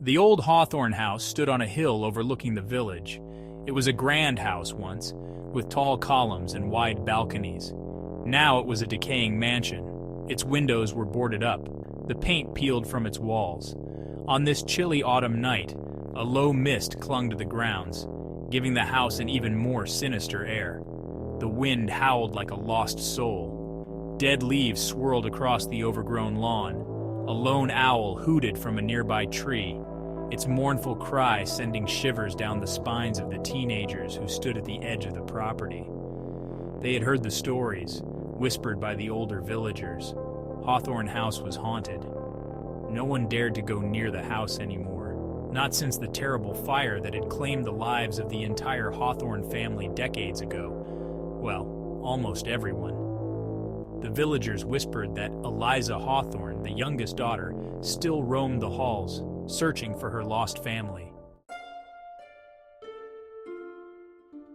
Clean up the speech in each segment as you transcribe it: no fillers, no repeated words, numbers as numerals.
The old Hawthorne house stood on a hill overlooking the village. It was a grand house once, with tall columns and wide balconies. Now it was a decaying mansion. Its windows were boarded up, the paint peeled from its walls. On this chilly autumn night, a low mist clung to the grounds, giving the house an even more sinister air. The wind howled like a lost soul. Dead leaves swirled across the overgrown lawn. A lone owl hooted from a nearby tree, its mournful cry sending shivers down the spines of the teenagers who stood at the edge of the property. They had heard the stories, whispered by the older villagers. Hawthorne House was haunted. No one dared to go near the house anymore, not since the terrible fire that had claimed the lives of the entire Hawthorne family decades ago. Well, almost everyone. The villagers whispered that Eliza Hawthorne, the youngest daughter, still roamed the halls, searching for her lost family.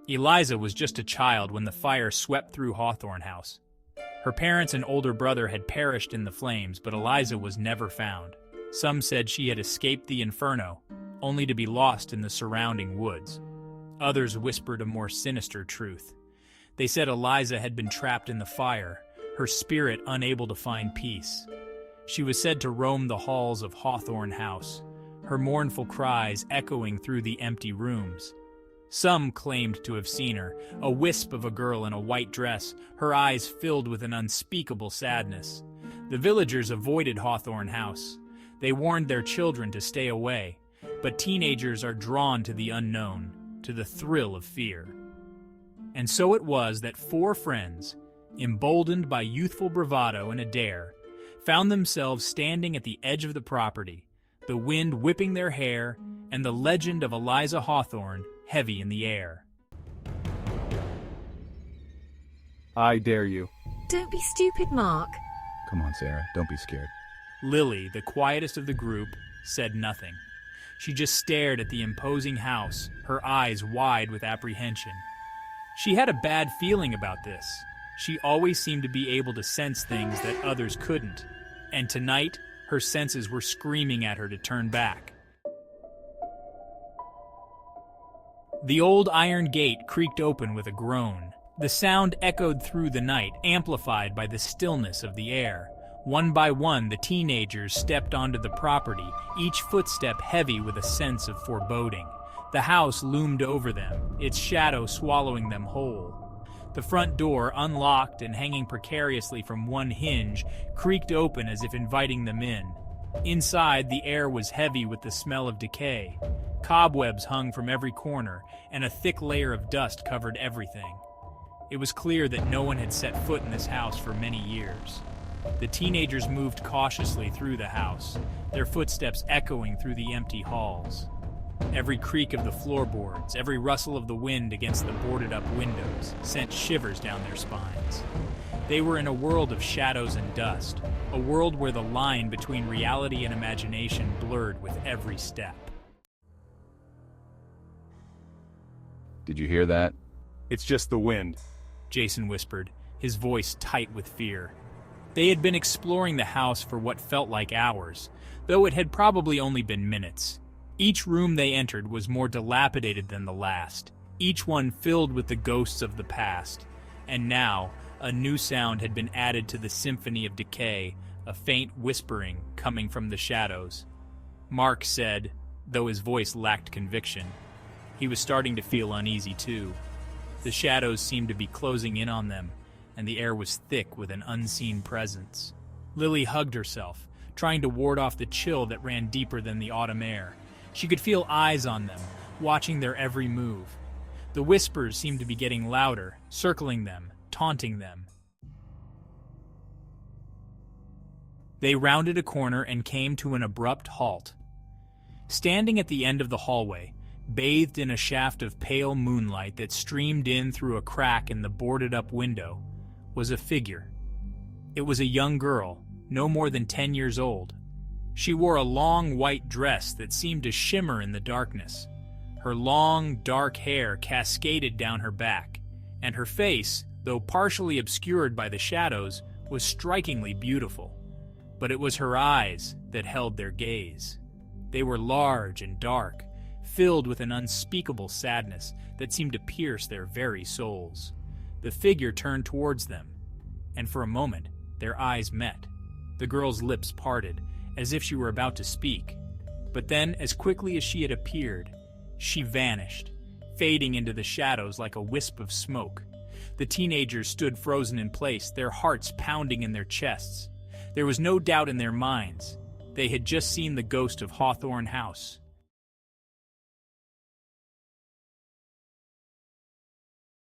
Eliza was just a child when the fire swept through Hawthorne House. Her parents and older brother had perished in the flames, but Eliza was never found. Some said she had escaped the inferno, only to be lost in the surrounding woods. Others whispered a more sinister truth. They said Eliza had been trapped in the fire, her spirit unable to find peace. She was said to roam the halls of Hawthorne House, her mournful cries echoing through the empty rooms. Some claimed to have seen her, a wisp of a girl in a white dress, her eyes filled with an unspeakable sadness. The villagers avoided Hawthorne House. They warned their children to stay away, but teenagers are drawn to the unknown, to the thrill of fear. And so it was that four friends, emboldened by youthful bravado and a dare, found themselves standing at the edge of the property, the wind whipping their hair and the legend of Eliza Hawthorne heavy in the air. I dare you. Don't be stupid, Mark. Come on, Sarah, don't be scared. Lily, the quietest of the group, said nothing. She just stared at the imposing house, her eyes wide with apprehension. She had a bad feeling about this. She always seemed to be able to sense things that others couldn't, and tonight, her senses were screaming at her to turn back. The old iron gate creaked open with a groan. The sound echoed through the night, amplified by the stillness of the air. One by one, the teenagers stepped onto the property, each footstep heavy with a sense of foreboding. The house loomed over them, its shadow swallowing them whole. The front door, unlocked and hanging precariously from one hinge, creaked open as if inviting them in. Inside, the air was heavy with the smell of decay. Cobwebs hung from every corner, and a thick layer of dust covered everything. It was clear that no one had set foot in this house for many years. The teenagers moved cautiously through the house, their footsteps echoing through the empty halls. Every creak of the floorboards, every rustle of the wind against the boarded-up windows sent shivers down their spines. They were in a world of shadows and dust, a world where the line between reality and imagination blurred with every step. Did you hear that? It's just the wind. Jason whispered, his voice tight with fear. They had been exploring the house for what felt like hours, though it had probably only been minutes. Each room they entered was more dilapidated than the last, each one filled with the ghosts of the past. And now, a new sound had been added to the symphony of decay, a faint whispering coming from the shadows. Mark said, though his voice lacked conviction. He was starting to feel uneasy too. The shadows seemed to be closing in on them, and the air was thick with an unseen presence. Lily hugged herself, trying to ward off the chill that ran deeper than the autumn air. She could feel eyes on them, watching their every move. The whispers seemed to be getting louder, circling them, taunting them. They rounded a corner and came to an abrupt halt. Standing at the end of the hallway, bathed in a shaft of pale moonlight that streamed in through a crack in the boarded-up window, was a figure. It was a young girl, no more than 10 years old. She wore a long white dress that seemed to shimmer in the darkness. Her long, dark hair cascaded down her back, and her face, though partially obscured by the shadows, was strikingly beautiful. But it was her eyes that held their gaze. They were large and dark, filled with an unspeakable sadness that seemed to pierce their very souls. The figure turned towards them, and for a moment, their eyes met. The girl's lips parted, as if she were about to speak. But then, as quickly as she had appeared, she vanished, fading into the shadows like a wisp of smoke. The teenagers stood frozen in place, their hearts pounding in their chests. There was no doubt in their minds. They had just seen the ghost of Hawthorne House.